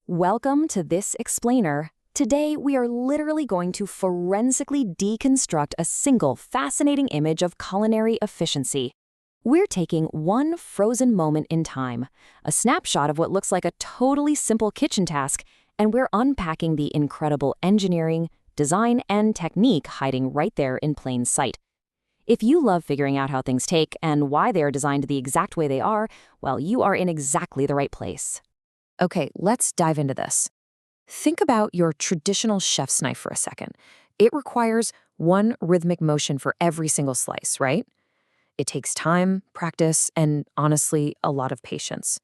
Welcome to this explainer. Today, we are literally going to forensically deconstruct a single fascinating image of culinary efficiency. We're taking one frozen moment in time, a snapshot of what looks like a totally simple kitchen task, and we're unpacking the incredible engineering, design, and technique hiding right there in plain sight. If you love figuring out how things take and why they are designed the exact way they are, well, you are in exactly the right place. Okay, let's dive into this. Think about your traditional chef's knife for a second. It requires one rhythmic motion for every single slice, right? It takes time, practice, and honestly, a lot of patience.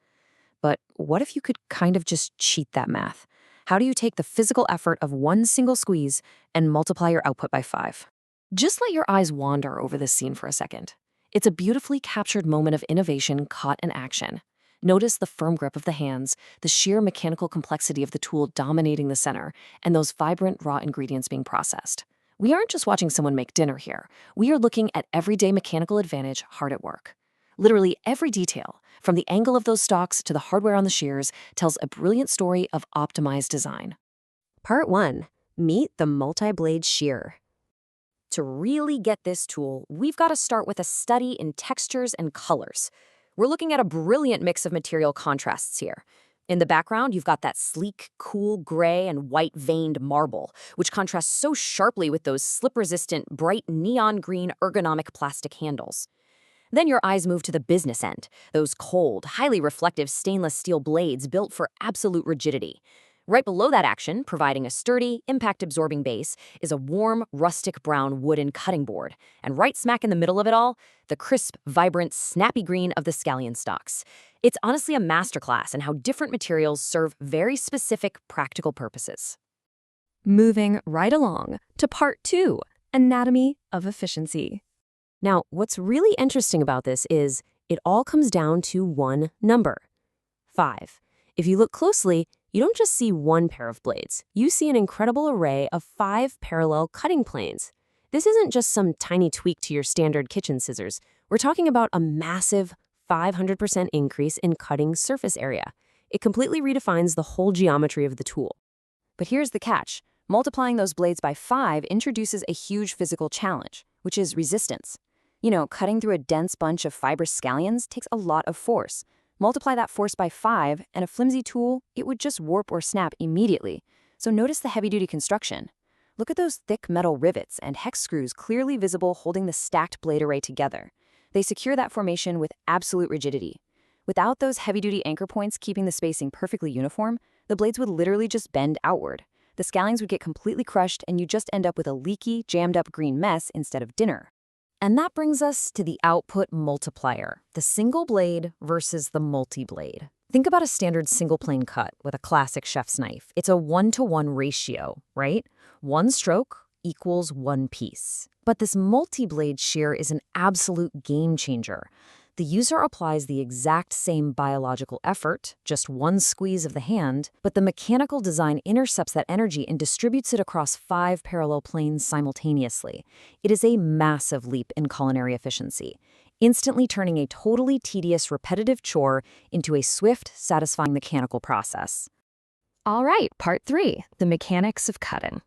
But what if you could kind of just cheat that math? How do you take the physical effort of one single squeeze and multiply your output by 5? Just let your eyes wander over this scene for a second. It's a beautifully captured moment of innovation caught in action. Notice the firm grip of the hands, the sheer mechanical complexity of the tool dominating the center, and those vibrant raw ingredients being processed. We aren't just watching someone make dinner here. We are looking at everyday mechanical advantage hard at work. Literally every detail, from the angle of those stalks to the hardware on the shears, tells a brilliant story of optimized design. Part 1. Meet the multi-blade shear. To really get this tool, we've got to start with a study in textures and colors. We're looking at a brilliant mix of material contrasts here. In the background, you've got that sleek, cool gray and white veined marble, which contrasts so sharply with those slip-resistant, bright neon green ergonomic plastic handles. Then your eyes move to the business end, those cold, highly reflective stainless steel blades built for absolute rigidity. Right below that action, providing a sturdy, impact-absorbing base, is a warm, rustic brown wooden cutting board. And right smack in the middle of it all, the crisp, vibrant, snappy green of the scallion stalks. It's honestly a masterclass in how different materials serve very specific, practical purposes. Moving right along to Part 2, Anatomy of Efficiency. Now, what's really interesting about this is it all comes down to one number, 5. If you look closely, you don't just see one pair of blades. You see an incredible array of 5 parallel cutting planes. This isn't just some tiny tweak to your standard kitchen scissors. We're talking about a massive 500% increase in cutting surface area. It completely redefines the whole geometry of the tool. But here's the catch. Multiplying those blades by 5 introduces a huge physical challenge, which is resistance. Cutting through a dense bunch of fibrous scallions takes a lot of force. Multiply that force by 5, and a flimsy tool, it would just warp or snap immediately. So notice the heavy-duty construction. Look at those thick metal rivets and hex screws clearly visible holding the stacked blade array together. They secure that formation with absolute rigidity. Without those heavy-duty anchor points keeping the spacing perfectly uniform, the blades would literally just bend outward. The scallions would get completely crushed, and you just end up with a leaky, jammed-up green mess instead of dinner. And that brings us to the output multiplier, the single blade versus the multi-blade. Think about a standard single plane cut with a classic chef's knife. It's a 1-to-1 ratio, right? One stroke equals one piece. But this multi-blade shear is an absolute game changer. The user applies the exact same biological effort, just one squeeze of the hand, but the mechanical design intercepts that energy and distributes it across 5 parallel planes simultaneously. It is a massive leap in culinary efficiency, instantly turning a totally tedious, repetitive chore into a swift, satisfying mechanical process. All right, Part 3, the mechanics of cutting.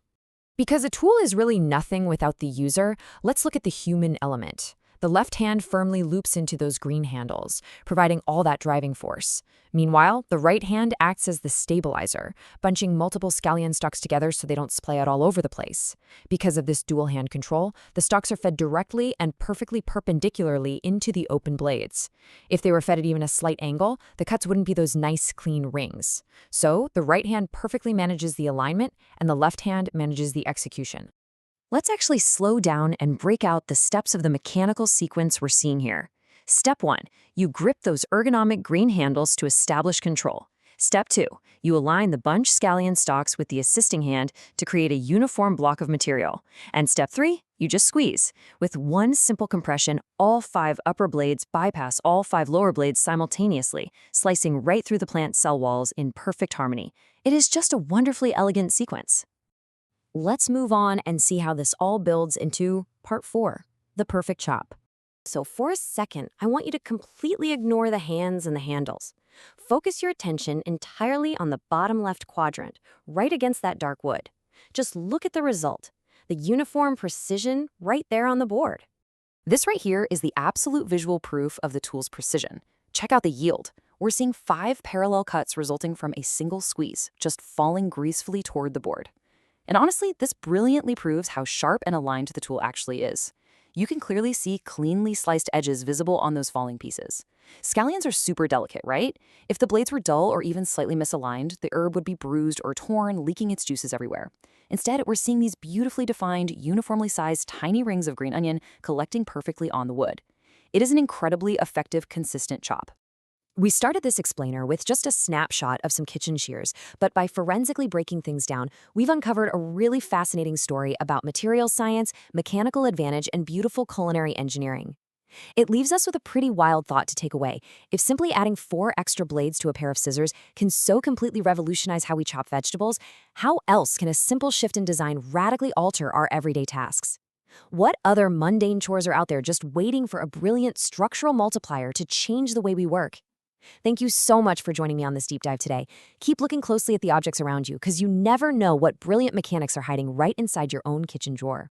Because a tool is really nothing without the user, let's look at the human element. The left hand firmly loops into those green handles, providing all that driving force. Meanwhile, the right hand acts as the stabilizer, bunching multiple scallion stalks together so they don't splay out all over the place. Because of this dual hand control, the stalks are fed directly and perfectly perpendicularly into the open blades. If they were fed at even a slight angle, the cuts wouldn't be those nice, clean rings. So, the right hand perfectly manages the alignment, and the left hand manages the execution. Let's actually slow down and break out the steps of the mechanical sequence we're seeing here. Step 1, you grip those ergonomic green handles to establish control. Step 2, you align the bunch scallion stalks with the assisting hand to create a uniform block of material. And step 3, you just squeeze. With one simple compression, all 5 upper blades bypass all 5 lower blades simultaneously, slicing right through the plant cell walls in perfect harmony. It is just a wonderfully elegant sequence. Let's move on and see how this all builds into Part 4, the perfect chop. So for a second, I want you to completely ignore the hands and the handles. Focus your attention entirely on the bottom left quadrant, right against that dark wood. Just look at the result, the uniform precision right there on the board. This right here is the absolute visual proof of the tool's precision. Check out the yield. We're seeing 5 parallel cuts resulting from a single squeeze, just falling gracefully toward the board. And honestly, this brilliantly proves how sharp and aligned the tool actually is. You can clearly see cleanly sliced edges visible on those falling pieces. Scallions are super delicate, right? If the blades were dull or even slightly misaligned, the herb would be bruised or torn, leaking its juices everywhere. Instead, we're seeing these beautifully defined, uniformly sized tiny rings of green onion collecting perfectly on the wood. It is an incredibly effective, consistent chop. We started this explainer with just a snapshot of some kitchen shears, but by forensically breaking things down, we've uncovered a really fascinating story about materials science, mechanical advantage, and beautiful culinary engineering. It leaves us with a pretty wild thought to take away. If simply adding 4 extra blades to a pair of scissors can so completely revolutionize how we chop vegetables, how else can a simple shift in design radically alter our everyday tasks? What other mundane chores are out there just waiting for a brilliant structural multiplier to change the way we work? Thank you so much for joining me on this deep dive today. Keep looking closely at the objects around you because you never know what brilliant mechanics are hiding right inside your own kitchen drawer.